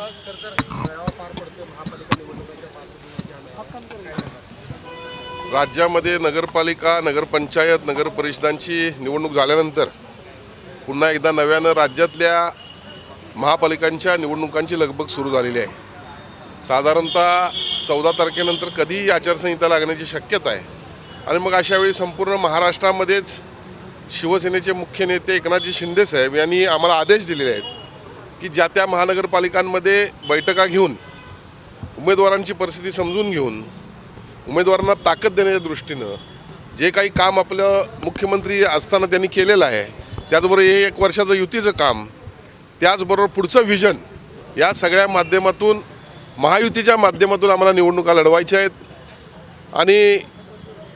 आज खरं तर मेळावा पार पडतो महापालिका निवडणुकीच्या पार्श्वभूमीवर. राज्यामध्ये नगरपालिका, नगरपंचायत, नगरपरिषदांची निवडणूक झाल्यानंतर पुन्हा एकदा नव्यानं राज्यातल्या महापालिकांच्या निवडणुकांची लगबग सुरू झालेली आहे. साधारणतः 14 तारखेनंतर कधीही आचारसंहिता लागण्याची शक्यता आहे. आणि मग अशावेळी संपूर्ण महाराष्ट्रामध्येच शिवसेनेचे मुख्य नेते एकनाथजी शिंदे साहेब यांनी आम्हाला आदेश दिलेले आहेत की ज्या त्या महानगरपालिकांमध्ये बैठका घेऊन उमेदवारांची परिस्थिती समजून घेऊन उमेदवारांना ताकद देण्याच्या दृष्टीनं जे काही काम आपलं मुख्यमंत्री असताना त्यांनी केलेलं आहे, त्याचबरोबर हे 1 वर्षाचं युतीचं काम, त्याचबरोबर पुढचं व्हिजन, या सगळ्या माध्यमातून महायुतीच्या माध्यमातून आम्हाला निवडणुका लढवायच्या आहेत. आणि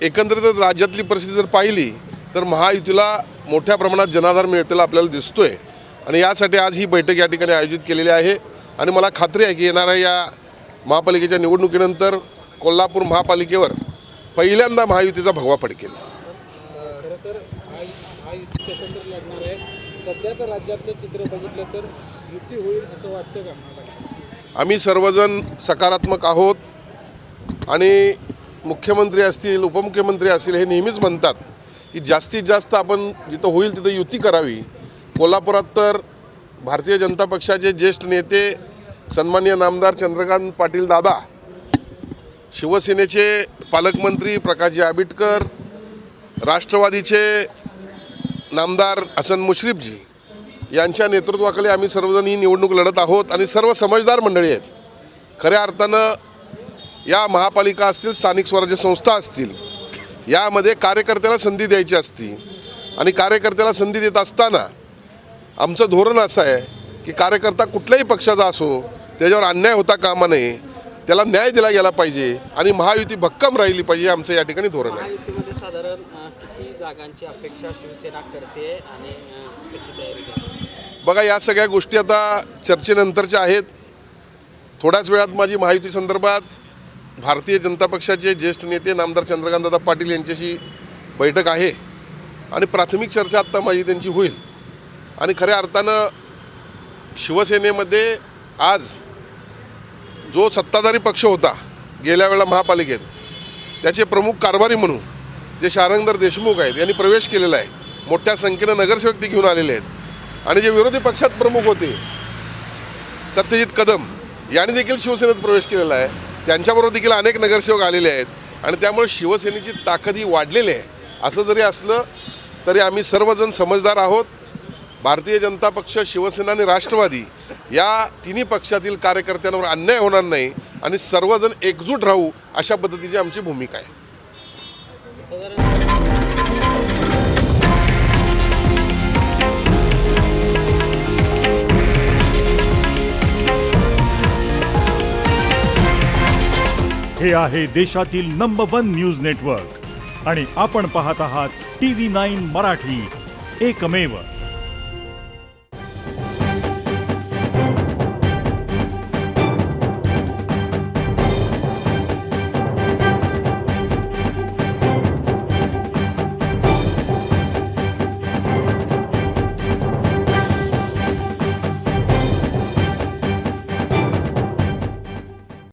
एकंदरीतच राज्यातली परिस्थिती जर पाहिली तर महायुतीला मोठ्या प्रमाणात जनाधार मिळतेला आपल्याला दिसतोय. आणि यासाठी आज ही बैठक या ठिकाणी आयोजित केलेली आहे. आणि मला खात्री आहे की येणाऱ्या या महापालिकेच्या निवडणुकीनंतर कोल्हापूर महापालिकेवर पहिल्यांदा महायुतीचा भगवा फडकेल. खरं तर हा युती स्वतंत्र लढणार आहे. सध्याचं राज्यातलं चित्र बघितलं तर युती होईल असं वाटतं का? आम्ही सर्वजण सकारात्मक आहोत. आणि मुख्यमंत्री असतील, उपमुख्यमंत्री असतील, हे नेहमीच म्हणतात की जास्तीत जास्त आपण जिथं होईल तिथं युती करावी. कोल्हापुरात तर भारतीय जनता पक्षाचे ज्येष्ठ नेते सन्माननीय नामदार चंद्रकांत पाटील दादा, शिवसेनेचे पालकमंत्री प्रकाशजी आबिटकर, राष्ट्रवादीचे नामदार हसन मुश्रीफजी यांच्या नेतृत्वाखाली आम्ही सर्वजण ही निवडणूक लढत आहोत. आणि सर्व समजदार मंडळी आहेत. खऱ्या अर्थानं या महापालिका असतील, स्थानिक स्वराज्य संस्था असतील, यामध्ये कार्यकर्त्याला संधी द्यायची असती. आणि कार्यकर्त्याला संधी देत असताना आमचं धोरण असं आहे की कार्यकर्ता कुठल्याही पक्षाचा असो, त्याच्यावर अन्याय होता कामा नये, त्याला न्याय दिला गेला पाहिजे आणि महायुती भक्कम राहिली पाहिजे, आमचं या ठिकाणी धोरण आहे. महायुतीमध्ये साधारण किती जागांची अपेक्षा शिवसेना करते आणि कशी तयारी करते? बघा, या सगळ्या गोष्टी आता चर्चेनंतरच्या आहेत. थोड्याच वेळात माझी महायुती संदर्भात भारतीय जनता पक्षाचे ज्येष्ठ नेते नामदार चंद्रकांतदादा पाटील यांच्याशी बैठक आहे. आणि प्राथमिक चर्चा आत्ता माझी त्यांची होईल. आणि खऱ्या अर्थानं शिवसेनेमध्ये आज जो सत्ताधारी पक्ष होता गेल्या वेळेला महापालिकेत, त्याचे प्रमुख कारभारी म्हणून जे शारंगधर देशमुख आहेत यांनी प्रवेश केलेला आहे. मोठ्या संख्येनं नगरसेवक ते घेऊन आलेले आहेत. आणि जे विरोधी पक्षात प्रमुख होते सत्यजित कदम यांनी देखील शिवसेनेत प्रवेश केलेला आहे. त्यांच्याबरोबर देखील अनेक नगरसेवक आलेले आहेत. आणि त्यामुळे शिवसेनेची ताकद ही वाढलेली आहे. असं जरी असलं तरी आम्ही सर्वजण समजदार आहोत. भारतीय जनता पक्ष, शिवसेना आणि राष्ट्रवादी या तिन्ही पक्षातील कार्यकर्त्यांवर अन्याय होणार नाही आणि सर्वजण एकजूट राहू, अशा पद्धतीची आमची भूमिका आहे. हे आहे देशातील नंबर 1 न्यूज नेटवर्क आणि आपण पाहत आहात TV9 मराठी, एकमेव.